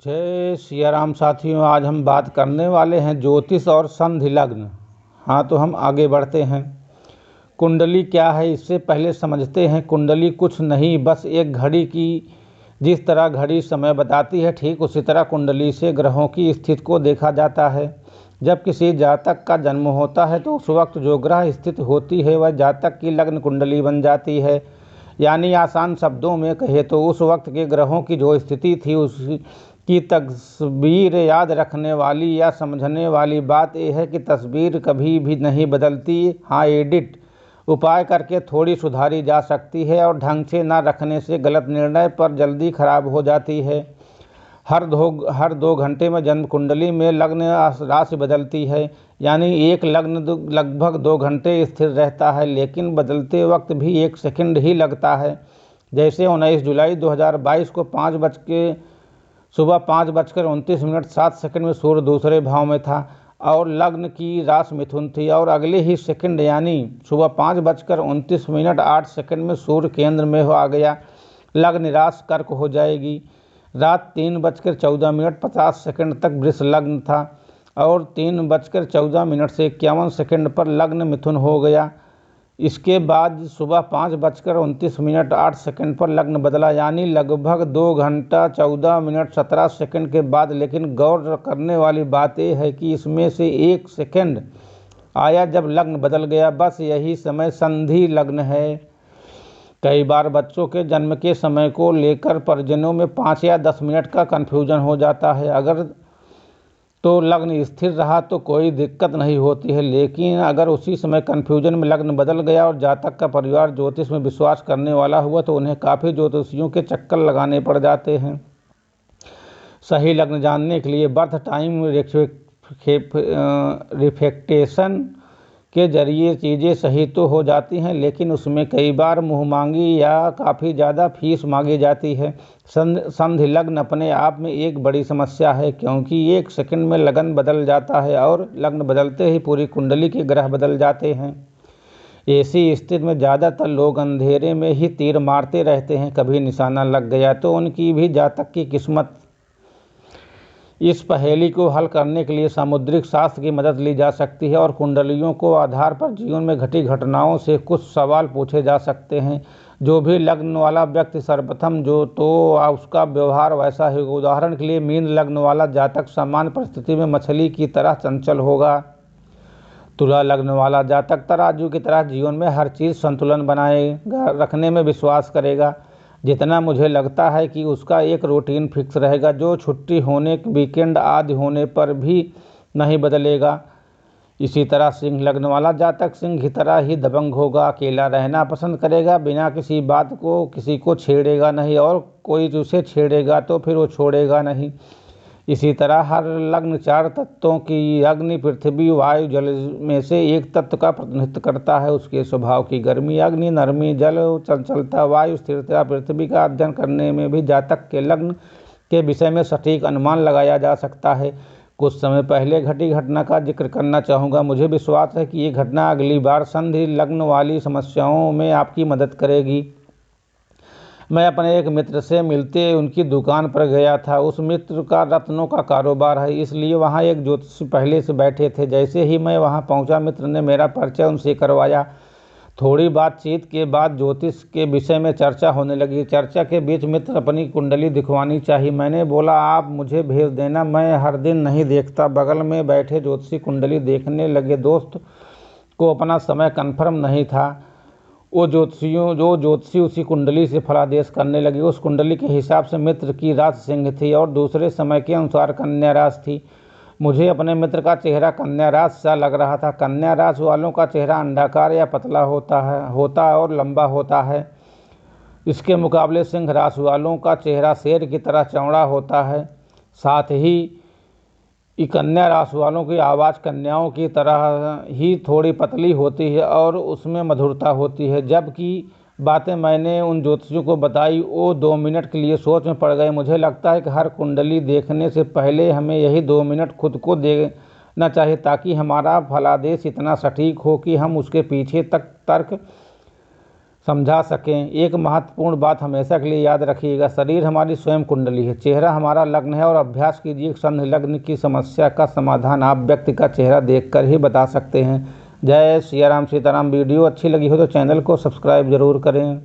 जय सिया राम साथियों, आज हम बात करने वाले हैं ज्योतिष और संधि लग्न। हाँ, तो हम आगे बढ़ते हैं। कुंडली क्या है इससे पहले समझते हैं। कुंडली कुछ नहीं, बस एक घड़ी की जिस तरह घड़ी समय बताती है, ठीक उसी तरह कुंडली से ग्रहों की स्थिति को देखा जाता है। जब किसी जातक का जन्म होता है तो उस वक्त जो ग्रह स्थिति होती है वह जातक की लग्न कुंडली बन जाती है। यानी आसान शब्दों में कहे तो उस वक्त के ग्रहों की जो स्थिति थी उसकी तस्वीर याद रखने वाली या समझने वाली बात यह है कि तस्वीर कभी भी नहीं बदलती। हाँ, एडिट उपाय करके थोड़ी सुधारी जा सकती है और ढंग से ना रखने से गलत निर्णय पर जल्दी खराब हो जाती है। हर 2 घंटे में जन्म कुंडली में लग्न राशि बदलती है। यानी एक लग्न लगभग 2 घंटे स्थिर रहता है, लेकिन बदलते वक्त भी 1 सेकंड ही लगता है। जैसे 19 जुलाई 2022 को सुबह 5:29 में सूर्य दूसरे भाव में था और लग्न की राशि मिथुन थी, और अगले ही सेकंड यानी सुबह 5:29 में सूर्य केंद्र में आ गया। लग्न राशि कर्क हो जाएगी। रात 3:14 तक वृष लग्न था और 3:14 से 51 पर लग्न मिथुन हो गया। इसके बाद सुबह 5:29 पर लग्न बदला, यानी लगभग 2 घंटा 14 मिनट 17 सेकंड के बाद। लेकिन गौर करने वाली बात यह है कि इसमें से 1 सेकंड आया जब लग्न बदल गया। बस यही समय संधि लग्न है। कई बार बच्चों के जन्म के समय को लेकर परिजनों में 5 या 10 मिनट का कन्फ्यूजन हो जाता है। अगर तो लग्न स्थिर रहा तो कोई दिक्कत नहीं होती है, लेकिन अगर उसी समय कन्फ्यूजन में लग्न बदल गया और जातक का परिवार ज्योतिष में विश्वास करने वाला हुआ तो उन्हें काफ़ी ज्योतिषियों के चक्कर लगाने पड़ जाते हैं। सही लग्न जानने के लिए बर्थ टाइम रिफ्लेक्टेशन के जरिए चीज़ें सही तो हो जाती हैं, लेकिन उसमें कई बार मुँहमांगी या काफ़ी ज़्यादा फीस मांगी जाती है। संधि लग्न अपने आप में एक बड़ी समस्या है, क्योंकि 1 सेकंड में लग्न बदल जाता है और लग्न बदलते ही पूरी कुंडली के ग्रह बदल जाते हैं। ऐसी स्थिति में ज़्यादातर लोग अंधेरे में ही तीर मारते रहते हैं। कभी निशाना लग गया तो उनकी भी जातक की किस्मत। इस पहेली को हल करने के लिए सामुद्रिक शास्त्र की मदद ली जा सकती है और कुंडलियों को आधार पर जीवन में घटी घटनाओं से कुछ सवाल पूछे जा सकते हैं। जो भी लग्न वाला व्यक्ति सर्वप्रथम उसका व्यवहार वैसा है। उदाहरण के लिए मीन लग्न वाला जातक सामान्य परिस्थिति में मछली की तरह चंचल होगा। तुला लग्न वाला जातक तराजू की तरह जीवन में हर चीज़ संतुलन बनाए रखने में विश्वास करेगा। जितना मुझे लगता है कि उसका एक रूटीन फिक्स रहेगा, जो छुट्टी होने, वीकेंड आदि होने पर भी नहीं बदलेगा। इसी तरह सिंह लग्न वाला जातक सिंह की तरह ही दबंग होगा। अकेला रहना पसंद करेगा, बिना किसी बात को किसी को छेड़ेगा नहीं, और कोई उसे छेड़ेगा तो फिर वो छोड़ेगा नहीं। इसी तरह हर लग्न 4 तत्वों की अग्नि, पृथ्वी, वायु, जल में से एक तत्व का प्रतिनिधित्व करता है। उसके स्वभाव की गर्मी अग्नि, नरमी जल, चंचलता वायु, स्थिरता पृथ्वी का अध्ययन करने में भी जातक के लग्न के विषय में सटीक अनुमान लगाया जा सकता है। कुछ समय पहले घटी घटना का जिक्र करना चाहूँगा। मुझे विश्वास है कि ये घटना अगली बार संधि लग्न वाली समस्याओं में आपकी मदद करेगी। मैं अपने एक मित्र से मिलते उनकी दुकान पर गया था। उस मित्र का रत्नों का कारोबार है, इसलिए वहाँ एक ज्योतिषी पहले से बैठे थे। जैसे ही मैं वहाँ पहुँचा, मित्र ने मेरा परिचय उनसे करवाया। थोड़ी बातचीत के बाद ज्योतिष के विषय में चर्चा होने लगी। चर्चा के बीच मित्र अपनी कुंडली दिखवानी चाहिए। मैंने बोला, आप मुझे भेज देना, मैं हर दिन नहीं देखता। बगल में बैठे ज्योतिषी कुंडली देखने लगे। दोस्त को अपना समय कन्फर्म नहीं था। जो ज्योतिषी उसी कुंडली से फलादेश करने लगे। उस कुंडली के हिसाब से मित्र की राशि सिंह थी और दूसरे समय के अनुसार कन्या राशि थी। मुझे अपने मित्र का चेहरा कन्या राशि सा लग रहा था। कन्या राशि वालों का चेहरा अंडाकार या पतला होता और लंबा होता है। इसके मुकाबले सिंह राशि वालों का चेहरा शेर की तरह चौड़ा होता है। साथ ही कन्या राशि वालों की आवाज़ कन्याओं की तरह ही थोड़ी पतली होती है और उसमें मधुरता होती है। जबकि बातें मैंने उन ज्योतिषियों को बताई, वो 2 मिनट के लिए सोच में पड़ गए। मुझे लगता है कि हर कुंडली देखने से पहले हमें यही 2 मिनट खुद को देना चाहिए, ताकि हमारा फलादेश इतना सटीक हो कि हम उसके पीछे तक तर्क समझा सकें। एक महत्वपूर्ण बात हमेशा के लिए याद रखिएगा, शरीर हमारी स्वयं कुंडली है, चेहरा हमारा लग्न है और अभ्यास कीजिए। संधि लग्न की समस्या का समाधान आप व्यक्ति का चेहरा देखकर ही बता सकते हैं। जय सिया राम, सीताराम। वीडियो अच्छी लगी हो तो चैनल को सब्सक्राइब जरूर करें।